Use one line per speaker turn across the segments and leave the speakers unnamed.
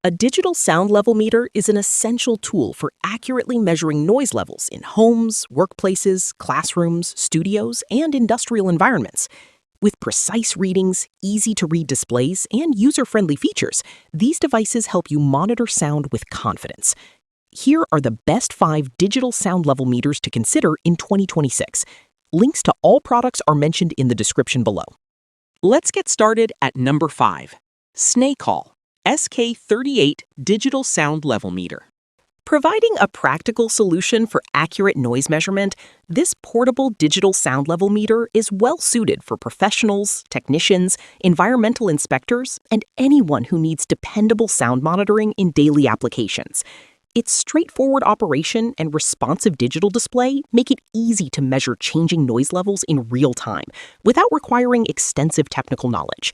A digital sound level meter is an essential tool for accurately measuring noise levels in homes, workplaces, classrooms, studios, and industrial environments. With precise readings, easy-to-read displays, and user-friendly features, these devices help you monitor sound with confidence. Here are the best 5 digital sound level meters to consider in 2026. Links to all products are mentioned in the description below. Let's get started at number 5. Snakol SK-38 Digital Sound Level Meter. Providing a practical solution for accurate noise measurement, this portable digital sound level meter is well suited for professionals, technicians, environmental inspectors, and anyone who needs dependable sound monitoring in daily applications. Its straightforward operation and responsive digital display make it easy to measure changing noise levels in real time without requiring extensive technical knowledge.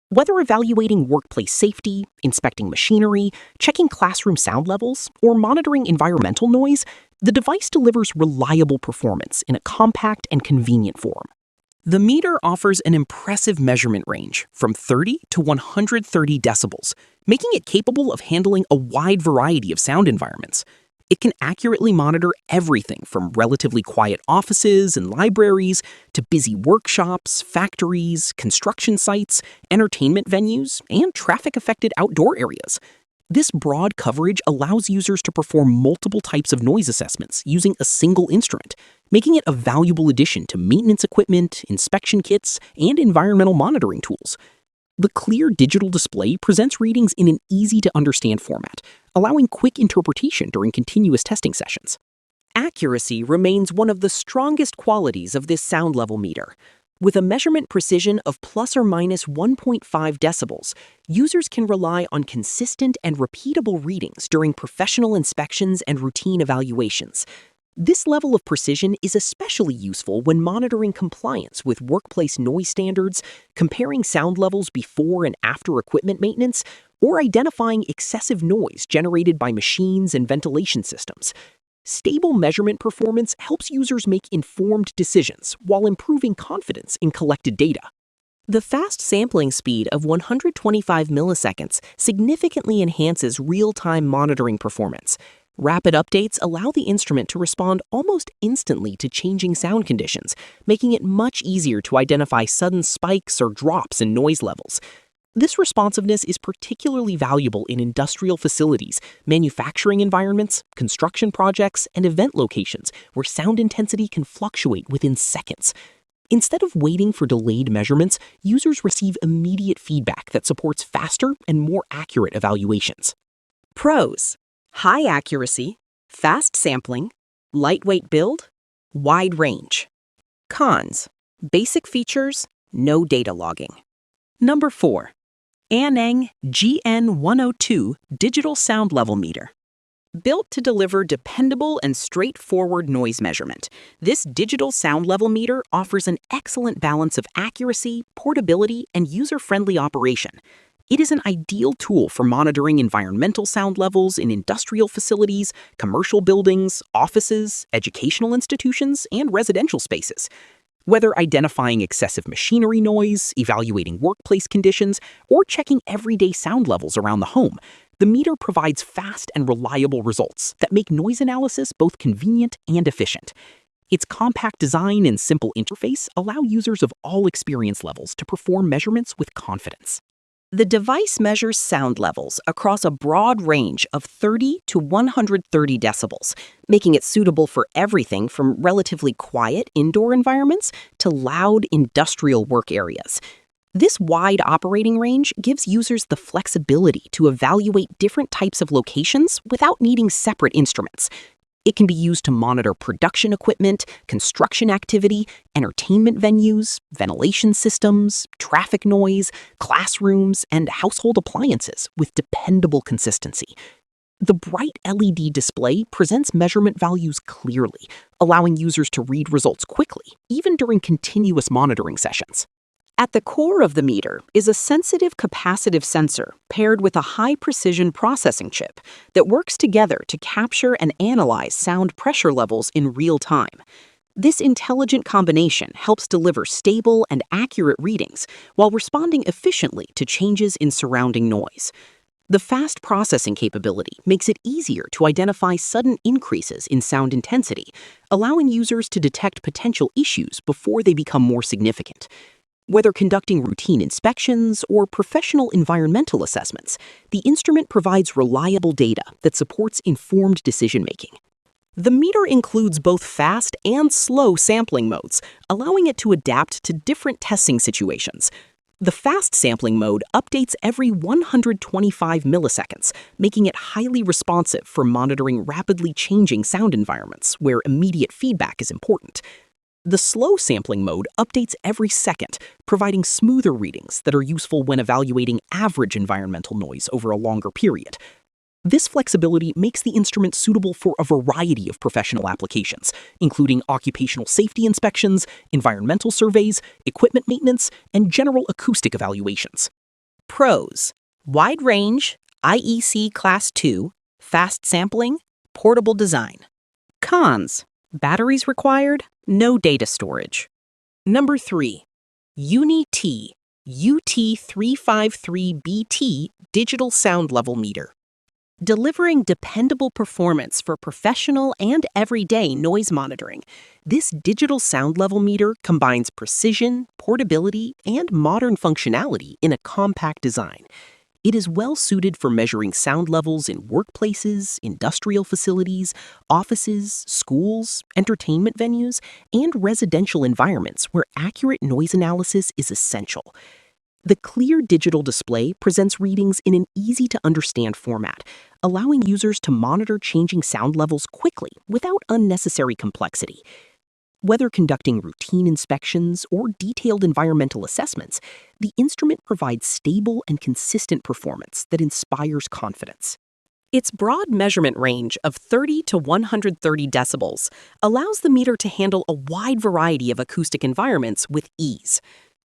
Whether evaluating workplace safety, inspecting machinery, checking classroom sound levels, or monitoring environmental noise, the device delivers reliable performance in a compact and convenient form. The meter offers an impressive measurement range from 30 to 130 decibels, making it capable of handling a wide variety of sound environments. It can accurately monitor everything from relatively quiet offices and libraries to busy workshops, factories, construction sites, entertainment venues, and traffic-affected outdoor areas. This broad coverage allows users to perform multiple types of noise assessments using a single instrument, making it a valuable addition to maintenance equipment, inspection kits, and environmental monitoring tools. The clear digital display presents readings in an easy-to-understand format, allowing quick interpretation during continuous testing sessions. Accuracy remains one of the strongest qualities of this sound level meter. With a measurement precision of plus or minus 1.5 decibels, users can rely on consistent and repeatable readings during professional inspections and routine evaluations. This level of precision is especially useful when monitoring compliance with workplace noise standards, comparing sound levels before and after equipment maintenance, or identifying excessive noise generated by machines and ventilation systems. Stable measurement performance helps users make informed decisions while improving confidence in collected data. The fast sampling speed of 125 milliseconds significantly enhances real-time monitoring performance. Rapid updates allow the instrument to respond almost instantly to changing sound conditions, making it much easier to identify sudden spikes or drops in noise levels. This responsiveness is particularly valuable in industrial facilities, manufacturing environments, construction projects, and event locations where sound intensity can fluctuate within seconds. Instead of waiting for delayed measurements, users receive immediate feedback that supports faster and more accurate evaluations. Pros: high accuracy, fast sampling, lightweight build, wide range. Cons: basic features, no data logging. Number 4. Aneng GN102 Digital Sound Level Meter. Built to deliver dependable and straightforward noise measurement, this digital sound level meter offers an excellent balance of accuracy, portability, and user-friendly operation. It is an ideal tool for monitoring environmental sound levels in industrial facilities, commercial buildings, offices, educational institutions, and residential spaces. Whether identifying excessive machinery noise, evaluating workplace conditions, or checking everyday sound levels around the home, the meter provides fast and reliable results that make noise analysis both convenient and efficient. Its compact design and simple interface allow users of all experience levels to perform measurements with confidence. The device measures sound levels across a broad range of 30 to 130 decibels, making it suitable for everything from relatively quiet indoor environments to loud industrial work areas. This wide operating range gives users the flexibility to evaluate different types of locations without needing separate instruments. It can be used to monitor production equipment, construction activity, entertainment venues, ventilation systems, traffic noise, classrooms, and household appliances with dependable consistency. The bright LED display presents measurement values clearly, allowing users to read results quickly, even during continuous monitoring sessions. At the core of the meter is a sensitive capacitive sensor paired with a high-precision processing chip that works together to capture and analyze sound pressure levels in real time. This intelligent combination helps deliver stable and accurate readings while responding efficiently to changes in surrounding noise. The fast processing capability makes it easier to identify sudden increases in sound intensity, allowing users to detect potential issues before they become more significant. Whether conducting routine inspections or professional environmental assessments, the instrument provides reliable data that supports informed decision-making. The meter includes both fast and slow sampling modes, allowing it to adapt to different testing situations. The fast sampling mode updates every 125 milliseconds, making it highly responsive for monitoring rapidly changing sound environments where immediate feedback is important. The slow sampling mode updates every second, providing smoother readings that are useful when evaluating average environmental noise over a longer period. This flexibility makes the instrument suitable for a variety of professional applications, including occupational safety inspections, environmental surveys, equipment maintenance, and general acoustic evaluations. Pros: wide range, IEC Class 2, fast sampling, portable design. Cons: batteries required, no data storage. Number 3. Uni-T UT353BT digital sound level meter. Delivering dependable performance for professional and everyday noise monitoring, this digital sound level meter combines precision, portability, and modern functionality in a compact design. It is well suited for measuring sound levels in workplaces, industrial facilities, offices, schools, entertainment venues, and residential environments where accurate noise analysis is essential. The clear digital display presents readings in an easy-to-understand format, allowing users to monitor changing sound levels quickly without unnecessary complexity. Whether conducting routine inspections or detailed environmental assessments, the instrument provides stable and consistent performance that inspires confidence. Its broad measurement range of 30 to 130 decibels allows the meter to handle a wide variety of acoustic environments with ease.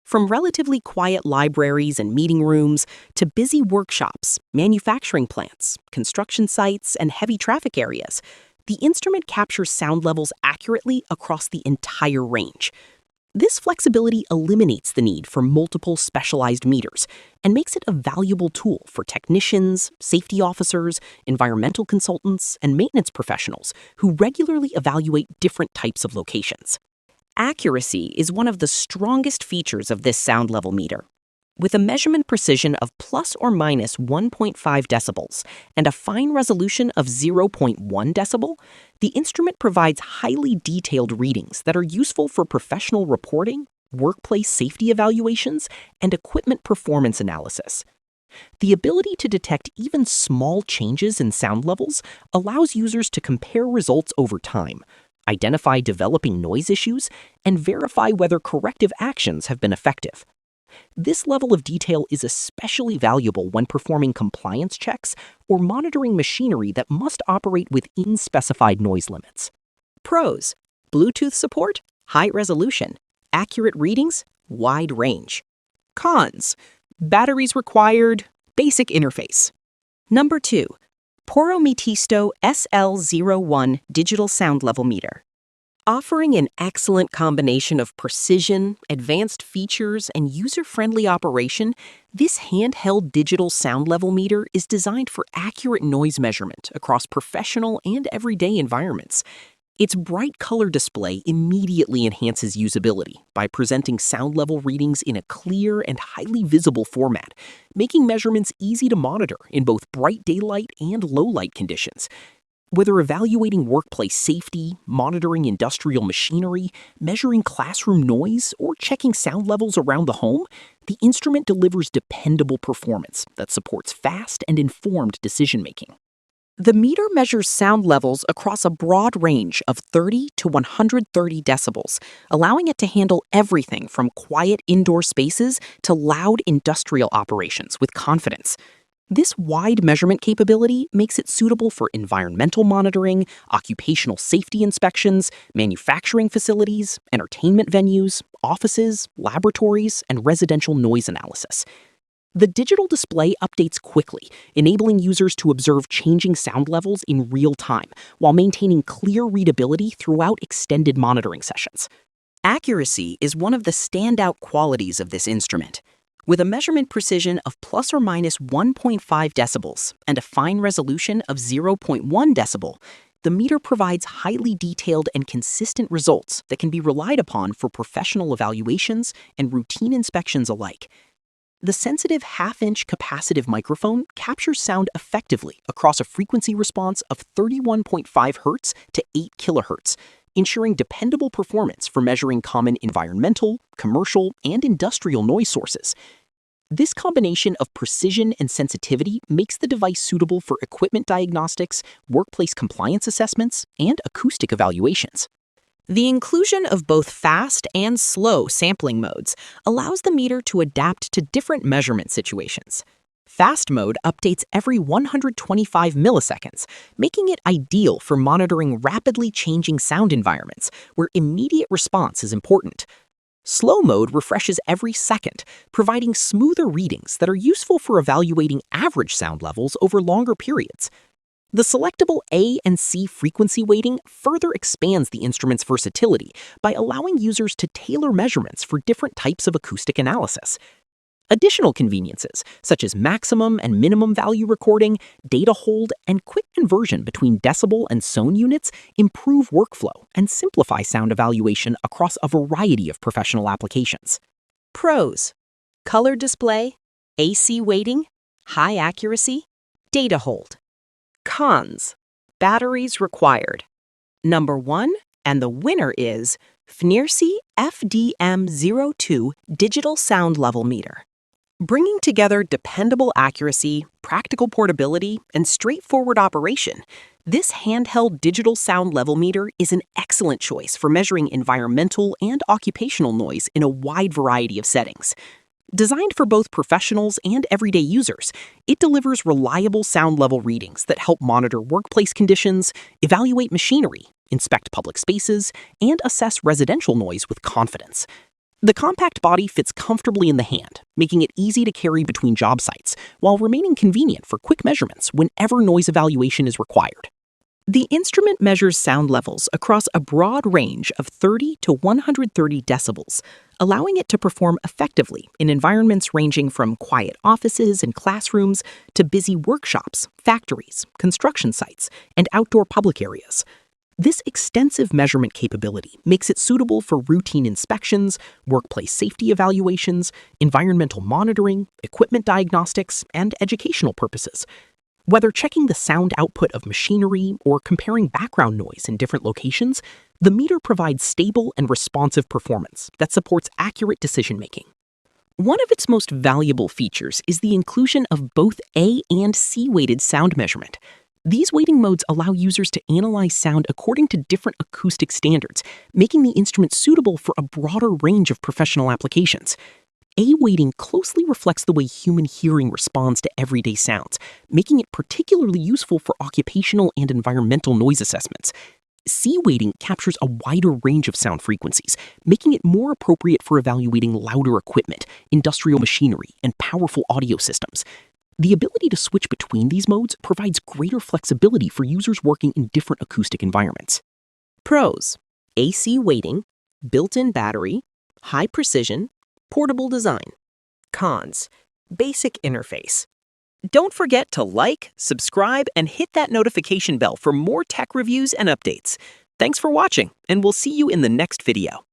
From relatively quiet libraries and meeting rooms to busy workshops, manufacturing plants, construction sites, and heavy traffic areas, the instrument captures sound levels accurately across the entire range. This flexibility eliminates the need for multiple specialized meters and makes it a valuable tool for technicians, safety officers, environmental consultants, and maintenance professionals who regularly evaluate different types of locations. Accuracy is one of the strongest features of this sound level meter. With a measurement precision of plus or minus 1.5 decibels and a fine resolution of 0.1 decibel, the instrument provides highly detailed readings that are useful for professional reporting, workplace safety evaluations, and equipment performance analysis. The ability to detect even small changes in sound levels allows users to compare results over time, identify developing noise issues, and verify whether corrective actions have been effective. This level of detail is especially valuable when performing compliance checks or monitoring machinery that must operate within specified noise limits. Pros: Bluetooth support, high resolution, accurate readings, wide range. Cons: batteries required, basic interface. Number 2. Porometisto SL01 digital sound level meter. Offering an excellent combination of precision, advanced features, and user-friendly operation, this handheld digital sound level meter is designed for accurate noise measurement across professional and everyday environments. Its bright color display immediately enhances usability by presenting sound level readings in a clear and highly visible format, making measurements easy to monitor in both bright daylight and low light conditions. Whether evaluating workplace safety, monitoring industrial machinery, measuring classroom noise, or checking sound levels around the home, the instrument delivers dependable performance that supports fast and informed decision-making. The meter measures sound levels across a broad range of 30 to 130 decibels, allowing it to handle everything from quiet indoor spaces to loud industrial operations with confidence. This wide measurement capability makes it suitable for environmental monitoring, occupational safety inspections, manufacturing facilities, entertainment venues, offices, laboratories, and residential noise analysis. The digital display updates quickly, enabling users to observe changing sound levels in real time while maintaining clear readability throughout extended monitoring sessions. Accuracy is one of the standout qualities of this instrument. With a measurement precision of plus or minus 1.5 decibels and a fine resolution of 0.1 decibel, the meter provides highly detailed and consistent results that can be relied upon for professional evaluations and routine inspections alike. The sensitive half-inch capacitive microphone captures sound effectively across a frequency response of 31.5 Hz to 8 kHz, ensuring dependable performance for measuring common environmental, commercial, and industrial noise sources. This combination of precision and sensitivity makes the device suitable for equipment diagnostics, workplace compliance assessments, and acoustic evaluations. The inclusion of both fast and slow sampling modes allows the meter to adapt to different measurement situations. Fast mode updates every 125 milliseconds, making it ideal for monitoring rapidly changing sound environments where immediate response is important. Slow mode refreshes every second, providing smoother readings that are useful for evaluating average sound levels over longer periods. The selectable A and C frequency weighting further expands the instrument's versatility by allowing users to tailor measurements for different types of acoustic analysis. Additional conveniences, such as maximum and minimum value recording, data hold, and quick conversion between decibel and SON units improve workflow and simplify sound evaluation across a variety of professional applications. Pros: color display, AC weighting, high accuracy, data hold. Cons: batteries required. Number 1, and the winner is Fnirsi FDM-02 Digital Sound Level Meter. Bringing together dependable accuracy, practical portability, and straightforward operation, this handheld digital sound level meter is an excellent choice for measuring environmental and occupational noise in a wide variety of settings. Designed for both professionals and everyday users, it delivers reliable sound level readings that help monitor workplace conditions, evaluate machinery, inspect public spaces, and assess residential noise with confidence. The compact body fits comfortably in the hand, making it easy to carry between job sites, while remaining convenient for quick measurements whenever noise evaluation is required. The instrument measures sound levels across a broad range of 30 to 130 decibels, allowing it to perform effectively in environments ranging from quiet offices and classrooms to busy workshops, factories, construction sites, and outdoor public areas. This extensive measurement capability makes it suitable for routine inspections, workplace safety evaluations, environmental monitoring, equipment diagnostics, and educational purposes. Whether checking the sound output of machinery or comparing background noise in different locations, the meter provides stable and responsive performance that supports accurate decision-making. One of its most valuable features is the inclusion of both A and C weighted sound measurement. These weighting modes allow users to analyze sound according to different acoustic standards, making the instrument suitable for a broader range of professional applications. A weighting closely reflects the way human hearing responds to everyday sounds, making it particularly useful for occupational and environmental noise assessments. C weighting captures a wider range of sound frequencies, making it more appropriate for evaluating louder equipment, industrial machinery, and powerful audio systems. The ability to switch between these modes provides greater flexibility for users working in different acoustic environments. Pros: AC weighting, built-in battery, high precision, portable design. Cons: basic interface. Don't forget to like, subscribe, and hit that notification bell for more tech reviews and updates. Thanks for watching, and we'll see you in the next video.